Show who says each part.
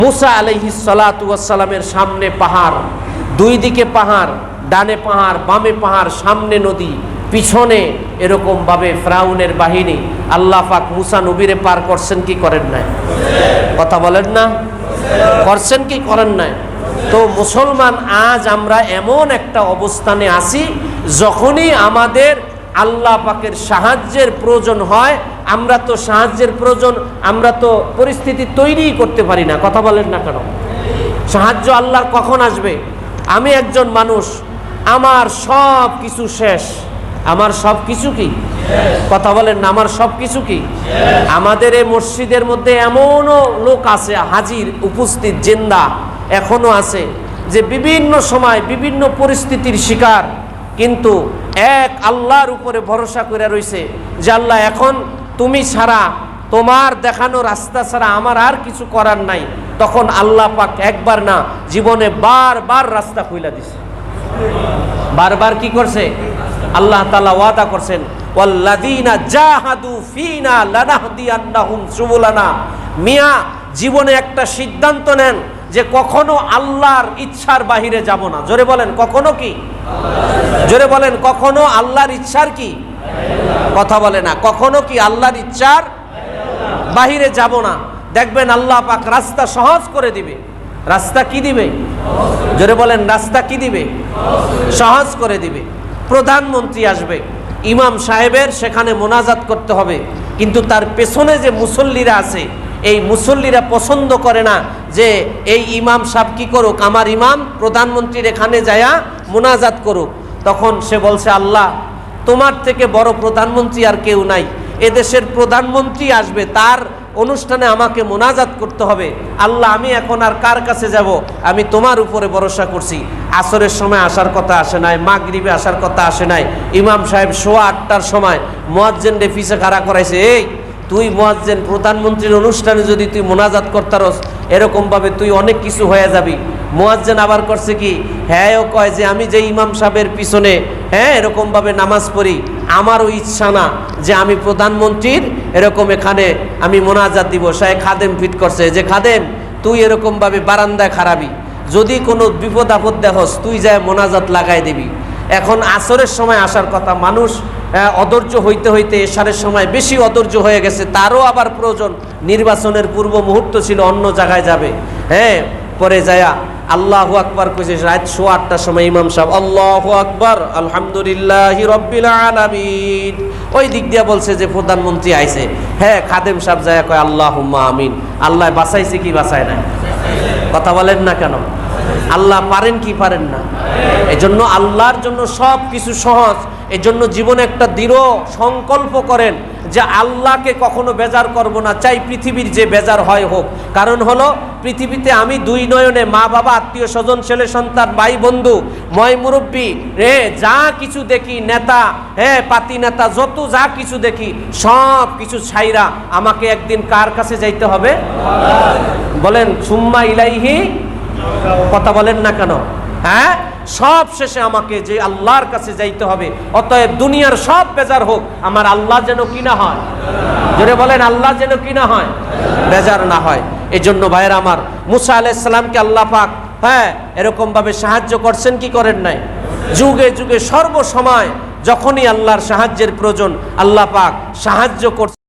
Speaker 1: মুসা আলাইহিস সালাতু ওয়াস সালামের সামনে পাহাড়, দুই দিকে পাহাড়, ডানে পাহাড় বামে পাহাড়, সামনে নদী, পিছনে এরকম ভাবে ফিরআউনের বাহিনী। আল্লাহ পাক মুসা নবীরে পার করছেন কি করেন নাই? কথা বলেন না, করছেন কি করেন নাই? তো মুসলমান আজ আমরা এমন একটা অবস্থানে আছি, যখনই আমাদের আল্লাহ পাকের সাহায্যের প্রয়োজন হয়, আমরা তো সাহায্যের প্রয়োজন, আমরা তো পরিস্থিতি তৈরি করতে পারি না। কথা বলেন না কেন? সাহায্য আল্লাহর কখন আসবে? আমি একজন মানুষ, আমার সব কিছু শেষ। আমার সব কিছু কি? কথা বলেন না, আমার সব কিছু কি? আমাদের এই মসজিদের মধ্যে এমনও লোক আছে, হাজির উপস্থিত জিন্দা এখনো আছে, যে বিভিন্ন সময় বিভিন্ন পরিস্থিতির শিকার, কিন্তু এক আল্লাহর উপরে ভরসা করে রয়েছে যে আল্লাহ এখন তুমি ছাড়া, তোমার দেখানো রাস্তা ছাড়া আমার আর কিছু করার নাই। তখন আল্লাহ পাক একবার না, জীবনে বারবার রাস্তা খুইলা দিছে। বারবার কি করছে? আল্লাহ তাআলা ওয়াদা করছেন, ওয়াল্লাযীনা জাহাদু ফীনা লানাহদিয়ান্নাহুম সুবুলানা। মিয়া, জীবনে একটা সিদ্ধান্ত নেন যে কখনো আল্লাহর ইচ্ছার বাহিরে যাব না। জোরে বলেন, কখনো কি? জোরে বলেন, কখনো আল্লাহর ইচ্ছার কি? কথা বলে না, কখনো কি আল্লাহর ইচ্ছার বাহিরে যাব না। দেখবেন আল্লাহ পাক রাস্তা সহজ করে দিবে। রাস্তা কি দিবে? জোরে বলেন, রাস্তা কি দিবে? সহজ করে দিবে। প্রধানমন্ত্রী আসবে, ইমাম সাহেবের সেখানে মোনাজাত করতে হবে, কিন্তু তার পেছনে যে মুসল্লিরা আছে, এই মুসল্লিরা পছন্দ করে না যে এই ইমাম সাহেব কি করুক, আমার ইমাম প্রধানমন্ত্রীর এখানে যায়া মোনাজাত করুক। তখন সে বলছে, আল্লাহ তোমার থেকে বড় প্রধানমন্ত্রী আর কেউ নাই, এদেশের প্রধানমন্ত্রী আসবে, তার অনুষ্ঠানে আমাকে মোনাজাত করতে হবে। আল্লাহ আমি এখন আর কার কাছে যাব? আমি তোমার উপরে ভরসা করছি। আসরের সময় আসার কথা আসে নাই, মাগরিবে আসার কথা আসে নাই। ইমাম সাহেব 8:15 সময় মুয়াজ্জিনরে পিছে খাড়া করাইছে, এই তুই মুয়াজ্জিন, প্রধানমন্ত্রীর অনুষ্ঠানে যদি তুই মোনাজাত করতারস, এরকমভাবে তুই অনেক কিছু হয়ে যাবি। মুয়াজ্জিন আবার করছে কি, হ্যাঁ ও কয় যে আমি যে ইমাম সাহেবের পিছনে এরকমভাবে নামাজ পড়ি, আমারও ইচ্ছা না যে আমি প্রধানমন্ত্রীর এরকম এখানে আমি মোনাজাত দিব। সে খাদেম ফিট করছে যে খাদেম তুই এরকমভাবে বারান্দায় খারাবি, যদি কোনো বিপদ আপদ দেখস তুই যায় মোনাজাত লাগাই দিবি। এখন আসরের সময় আসার কথা, মানুষ অধৈর্য হইতে হইতে এশারের সময় বেশি অধৈর্য হয়ে গেছে, তারও আবার প্রয়োজন, নির্বাচনের পূর্ব মুহূর্ত ছিল, অন্য জায়গায় যাবে। পরে যায়া আল্লাহু আকবার কইছে, রাত 8:15 সময় ইমাম সাহেব আল্লাহু আকবার আলহামদুলিল্লাহি রাব্বিল আলামিন, ওই দিক দিয়া বলছে যে প্রধানমন্ত্রী আইছে। খাদেম সাহেব যায়া কয় আল্লাহুম্মা আমিন। আল্লাহ বাঁচাইছে কি বাঁচায় না? কথা বলেন না কেন? আল্লাহ পারেন কি পারেন না? এজন্য আল্লাহর জন্য সব কিছু সহজ। এজন্য জীবনে একটা দৃঢ় সংকল্প করেন যে আল্লাহকে কখনো বেজার করব না, চাই পৃথিবীর যে বেজার হয় হোক। কারণ হলো পৃথিবীতে আমি দুই নয়নে মা বাবা আত্মীয় স্বজন ছেলে সন্তান ভাই বন্ধু ময় মুরব্বী যা কিছু দেখি, নেতা পাতি নেতা যত যা কিছু দেখি, সব কিছু ছাইরা আমাকে একদিন কার কাছে যাইতে হবে? বলেন সুম্মা ইলাইহি। কথা বলেন না কেন? সব শেষে আমাকে যে আল্লাহর কাছে যাইতে হবে। অতএব দুনিয়ার সব বেজার হোক, আমার আল্লাহ যেন কি না হয়? জোরে বলেন, আল্লাহ যেন কি না হয়? বেজার না হয়। এই জন্য ভাইয়েরা আমার, মুসা আলাইহিস সালামকে আল্লাহ পাক এরকম ভাবে সাহায্য করছেন কি করেন নাই? যুগে যুগে সর্বসময় যখনই আল্লাহর সাহায্যের প্রয়োজন, আল্লাহ পাক সাহায্য করছেন।